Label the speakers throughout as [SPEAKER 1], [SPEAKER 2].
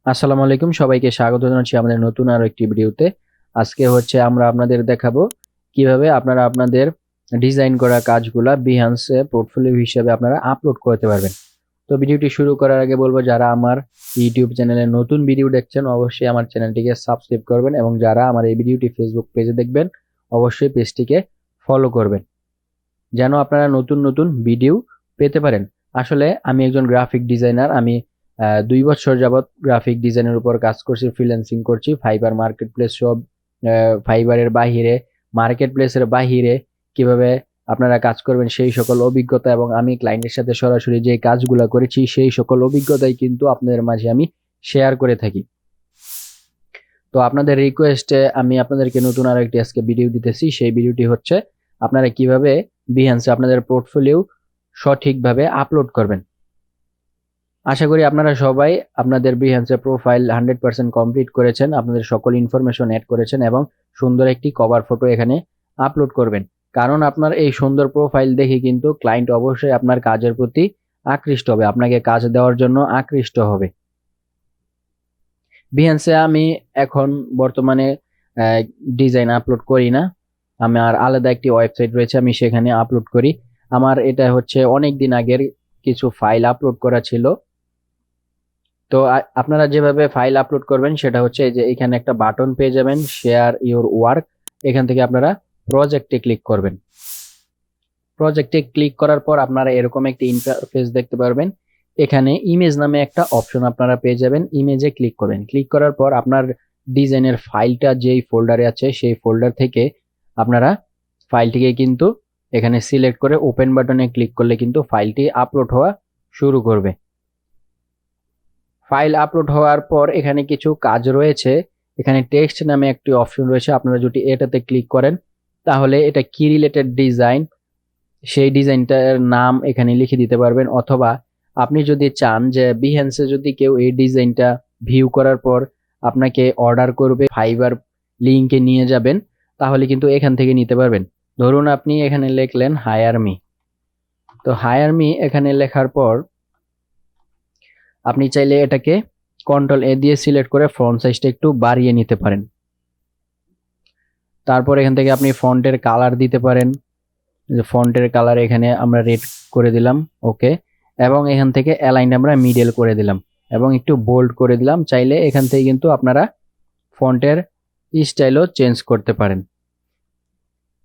[SPEAKER 1] আসসালামু আলাইকুম, সবাইকে স্বাগত জানাচ্ছি আমাদের নতুন আরো একটি ভিডিওতে। আজকে হচ্ছে আমরা আপনাদের দেখাবো কিভাবে আপনারা আপনাদের ডিজাইন করা কাজগুলা বিহান্সে পোর্টফোলিও হিসেবে আপনারা আপলোড করতে পারবেন। তো ভিডিওটি শুরু করার আগে বলবো, যারা আমার ইউটিউব চ্যানেলে নতুন ভিডিও দেখছেন অবশ্যই আমার চ্যানেলটিকে সাবস্ক্রাইব করবেন, এবং যারা আমার এই ভিডিওটি ফেসবুক পেজে দেখবেন অবশ্যই পেজটিকে ফলো করবেন, যেন আপনারা নতুন নতুন ভিডিও পেতে পারেন। আসলে আমি একজন গ্রাফিক ডিজাইনার। আমি 2 বছর যাবৎ গ্রাফিক ডিজাইনের উপর কাজ করছি, ফ্রিল্যান্সিং করছি। ফাইবার মার্কেট প্লেস সব, ফাইবারের বাহিরে, মার্কেট প্লেসের বাহিরে কিভাবে আপনারা কাজ করবেন সেই সকল অভিজ্ঞতা, এবং আমি ক্লায়েন্টের সাথে সরাসরি যে কাজগুলো করেছি সেই সকল অভিজ্ঞতাই কিন্তু আপনাদের মাঝে আমি শেয়ার করে থাকি। তো আপনাদের রিকোয়েস্টে আমি আপনাদেরকে নতুন আরো একটি আজকে ভিডিও দিতেছি। সেই ভিডিওটি হচ্ছে আপনারা কিভাবে বিহান্সে আপনাদের পোর্টফোলিও সঠিকভাবে আপলোড করবেন। আশা করি আপনারা সবাই আপনাদের বিহান্সে প্রোফাইল 100% কমপ্লিট করেছেন, আপনাদের সকল ইনফরমেশন অ্যাড করেছেন এবং সুন্দর একটি কভার ফটো এখানে আপলোড করবেন। কারণ আপনার এই সুন্দর প্রোফাইল দেখে কিন্তু ক্লায়েন্ট অবশ্যই আপনার কাজের প্রতি আকৃষ্ট হবে, আপনাকে কাজ দেওয়ার জন্য আকৃষ্ট হবে। বিহান্সে আমি এখন বর্তমানে ডিজাইন আপলোড করি না। আমার আলাদা একটি ওয়েবসাইট রয়েছে, আমি সেখানে আপলোড করি। আমার এটা হচ্ছে অনেক দিন আগের কিছু ফাইল আপলোড করা ছিল। তো আপনারা যেভাবে ফাইল আপলোড করবেন সেটা হচ্ছে যে এখানে একটা বাটন পেয়ে যাবেন, শেয়ার ইওর ওয়ার্ক। এখান থেকে আপনারা প্রজেক্টে ক্লিক করবেন। প্রজেক্টে ক্লিক করার পর আপনারা এরকম একটি ইন্টারফেস দেখতে পারবেন। এখানে ইমেজ নামে একটা অপশন আপনারা পেয়ে যাবেন, ইমেজে ক্লিক করবেন। ক্লিক করার পর আপনার ডিজাইনের ফাইলটা যেই ফোল্ডারে আছে সেই ফোল্ডার থেকে আপনারা ফাইলটিকে কিন্তু এখানে সিলেক্ট করে ওপেন বাটনে ক্লিক করলে কিন্তু ফাইলটি আপলোড হওয়া শুরু করবে। ফাইল আপলোড হওয়ার পর এখানে কিছু কাজ রয়েছে। এখানে টেক্সট নামে একটি অপশন রয়েছে, আপনারা যদি এটাতে ক্লিক করেন তাহলে এটা কি রিলেটেড ডিজাইন সেই ডিজাইনটার নাম এখানে লিখে দিতে পারবেন, অথবা আপনি যদি চান যে বিহান্সে যদি কেউ এই ডিজাইনটা ভিউ করার পর আপনাকে অর্ডার করবে, ফাইবার লিংকে নিয়ে যাবেন, তাহলে কিন্তু এখান থেকে নিতে পারবেন। ধরুন আপনি এখানে লিখলেন হায়ার মি। তো হায়ার মি এখানে লেখার পর আপনি চাইলে এটাকে কন্ট্রোল-A দিয়ে সিলেক্ট করে ফন্ট সাইজটা একটু বাড়িয়ে নিতে পারেন। তারপর এখান থেকে আপনি ফন্টের কালার দিতে পারেন। যে ফন্টের কালার এখানে আমরা রেড করে দিলাম, ওকে। এবং এখান থেকে অ্যালাইন আমরা মিডল করে দিলাম এবং একটু বোল্ড করে দিলাম। চাইলে এখান থেকে কিন্তু আপনারা ফন্টের স্টাইলও চেঞ্জ করতে পারেন।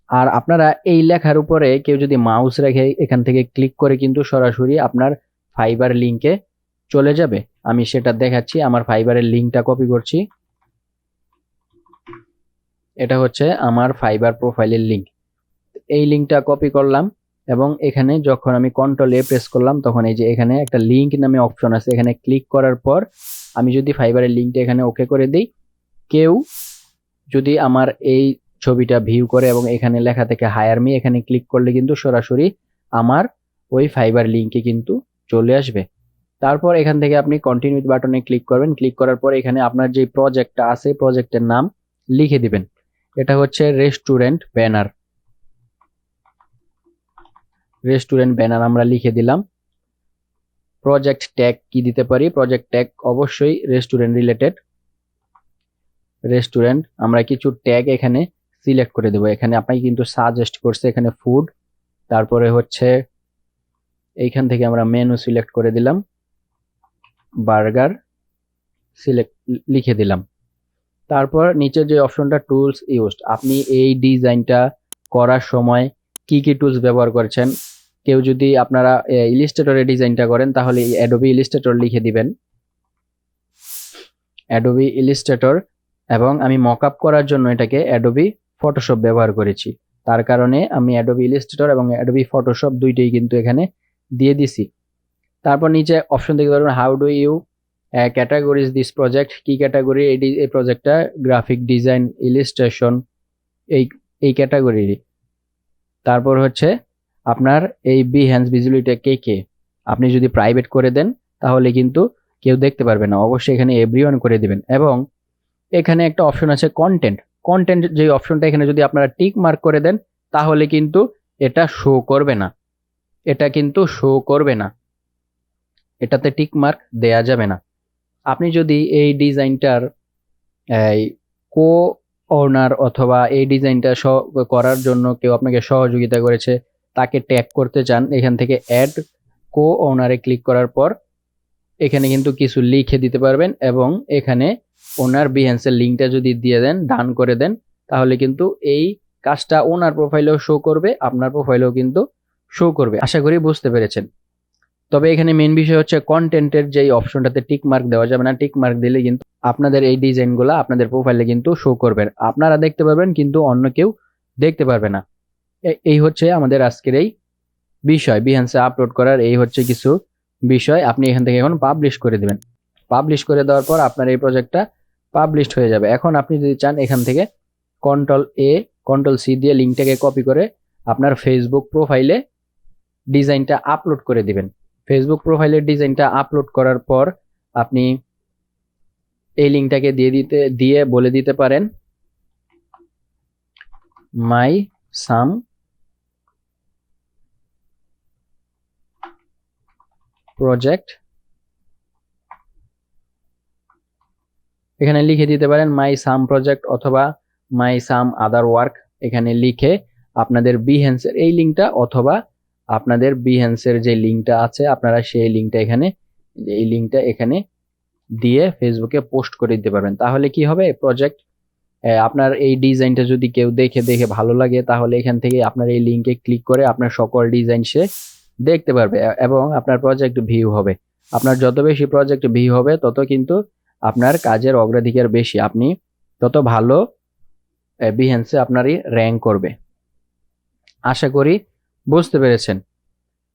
[SPEAKER 1] আর আপনারা এই লেখার উপরে কেউ যদি মাউস রেখে এখান থেকে ক্লিক করে কিন্তু সরাসরি আপনার ফাইবার লিংকে চলে যাবে। আমি সেটা দেখাচ্ছি। আমার ফাইবারের লিংকটা কপি করছি। এটা হচ্ছে আমার ফাইবার প্রোফাইলের লিংক। এই লিংকটা কপি করলাম এবং এখানে যখন আমি কন্ট্রোল-A প্রেস করলাম তখন এই যে এখানে একটা লিংক নামে অপশন আছে, এখানে ক্লিক করার পর আমি যদি ফাইবারের লিংকটা এখানে ওকে করে দিই, কেউ যদি আমার এই ছবিটা ভিউ করে এবং এখানে লেখা থেকে হায়ার মি, এখানে ক্লিক করলে কিন্তু সরাসরি আমার ওই ফাইবার লিংকে কিন্তু চলে আসবে। তারপর এখান থেকে আপনি কন্টিনিউ বাটনে ক্লিক করবেন। ক্লিক করার পর এখানে আপনার যে প্রজেক্টটা আছে প্রজেক্টের নাম লিখে দিবেন। এটা হচ্ছে রেস্টুরেন্ট ব্যানার। রেস্টুরেন্ট ব্যানার আমরা লিখে দিলাম। প্রজেক্ট ট্যাগ কি দিতে পারি? প্রজেক্ট ট্যাগ অবশ্যই রেস্টুরেন্ট রিলেটেড। রেস্টুরেন্ট আমরা কিছু ট্যাগ এখানে সিলেক্ট করে দেব। এখানে আপনি কিন্তু সাজেস্ট করছে এখানে ফুড, তারপরে হচ্ছে এইখান থেকে আমরা মেনু সিলেক্ট করে দিলাম, বার্গার সিলেক্ট লিখে দিলাম। তারপর নিচে যে অপশনটা টুলস ইউজড, আপনি এই ডিজাইনটা করার সময় কি কি টুলস ব্যবহার করেছেন। কেউ যদি আপনারা ইলিস্ট্রেটরে ডিজাইনটা করেন তাহলে অ্যাডোবি ইলিস্ট্রেটর লিখে দিবেন, অ্যাডোবি ইলিস্ট্রেটর। এবং আমি মকআপ করার জন্য এটাকে অ্যাডোবি ফটোশপ ব্যবহার করেছি, তার কারণে আমি অ্যাডোবি ইলিস্ট্রেটর এবং অ্যাডোবি ফটোশপ দুইটাই কিন্তু এখানে দিয়ে দিছি। তারপর নিচে অপশন দেখতে পারবেন how do you categorize this project, কি ক্যাটাগরি এই প্রজেক্টটা, গ্রাফিক ডিজাইন, ইলিস্ট্রেশন, এই ক্যাটাগরি। তারপর হচ্ছে আপনার এই বিহ্যান্স ভিজিবিলিটি কে আপনি যদি প্রাইভেট করে দেন তাহলে কিন্তু কেউ দেখতে পারবে না, অবশ্যই এখানে এভরিওয়ান করে দিবেন। এবং এখানে একটা অপশন আছে কন্টেন্ট। কন্টেন্ট যে অপশনটা এখানে যদি আপনারা টিক মার্ক করে দেন তাহলে কিন্তু এটা শো করবে না, এটা কিন্তু শো করবে না, এটাতে টিক মার্ক দেয়া যাবে না। আপনি যদি এই ডিজাইনটার এই কো ওনার অথবা এই ডিজাইনটা করার জন্য কেউ আপনাকে সহযোগিতা করেছে তাকে ট্যাগ করতে চান, এখান থেকে অ্যাড কো ওনারে ক্লিক করার পর এখানে কিন্তু কিছু লিখে দিতে পারবেন এবং এখানে ওনার বিহেন্সের লিঙ্কটা যদি দিয়ে দেন, ডান করে দেন, তাহলে কিন্তু এই কাজটা ওনার প্রোফাইলেও শো করবে, আপনার প্রোফাইলেও কিন্তু শো করবে। আশা করি বুঝতে পেরেছেন। তবে এখানে মেন বিষয় হচ্ছে কন্টেন্টের যেই অপশনটাতে টিক মার্ক দেওয়া যাবে না, টিক মার্ক দিলে কিন্তু আপনাদের এই ডিজাইনগুলো আপনাদের প্রোফাইলে কিন্তু শো করবে, আপনারা দেখতে পারবেন কিন্তু অন্য কেউ দেখতে পারবে না। এই হচ্ছে আমাদের আজকের এই বিষয়, বিহান্সে আপলোড করার এই হচ্ছে কিছু বিষয়। আপনি এখান থেকে এখন পাবলিশ করে দিবেন। পাবলিশ করে দেওয়ার পর আপনার এই প্রজেক্টটা পাবলিশড হয়ে যাবে। এখন আপনি যদি চান এখান থেকে কন্ট্রোল-A কন্ট্রোল-C দিয়ে লিঙ্কটাকে কপি করে আপনার ফেসবুক প্রোফাইলে ডিজাইনটা আপলোড করে দিবেন। ফেসবুক প্রোফাইলের ডিজাইনটা আপলোড করার পর আপনি এই লিঙ্কটাকে দিয়ে বলে দিতে পারেন মাই সাম প্রজেক্ট, এখানে লিখে দিতে পারেন মাই সাম প্রজেক্ট অথবা মাই সাম আদার ওয়ার্ক। এখানে লিখে আপনাদের বিহেন্সের এই লিঙ্কটা অথবা আপনাদের বিহেন্সের যে লিঙ্কটা আছে আপনারা সেই লিঙ্কটা এখানে দিয়ে ফেসবুকে পোস্ট করে দিতে পারবেন। তাহলে কি হবে, প্রজেক্ট আপনার এই ডিজাইনটা যদি কেউ দেখে ভালো লাগে তাহলে এখান থেকে আপনার এই লিঙ্কে ক্লিক করে আপনার সকল ডিজাইন সে দেখতে পারবে এবং আপনার প্রজেক্ট ভিউ হবে। আপনার যত বেশি প্রজেক্ট ভিউ হবে তত কিন্তু আপনার কাজের অগ্রাধিকার বেশি, আপনি তত ভালো বিহেন্সে আপনারই র্যাঙ্ক করবে। আশা করি বুঝতে পেরেছেন।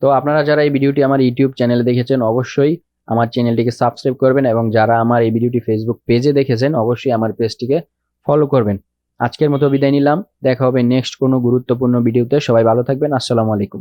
[SPEAKER 1] তো আপনারা যারা এই ভিডিওটি আমার ইউটিউব চ্যানেলে দেখেছেন অবশ্যই আমার চ্যানেলটিকে সাবস্ক্রাইব করবেন এবং যারা আমার এই ভিডিওটি ফেসবুক পেজে দেখেছেন অবশ্যই আমার পেজটিকে ফলো করবেন। আজকের মতো বিদায় নিলাম, দেখা হবে নেক্সট কোনো গুরুত্বপূর্ণ ভিডিওতে। সবাই ভালো থাকবেন। আসসালামু আলাইকুম।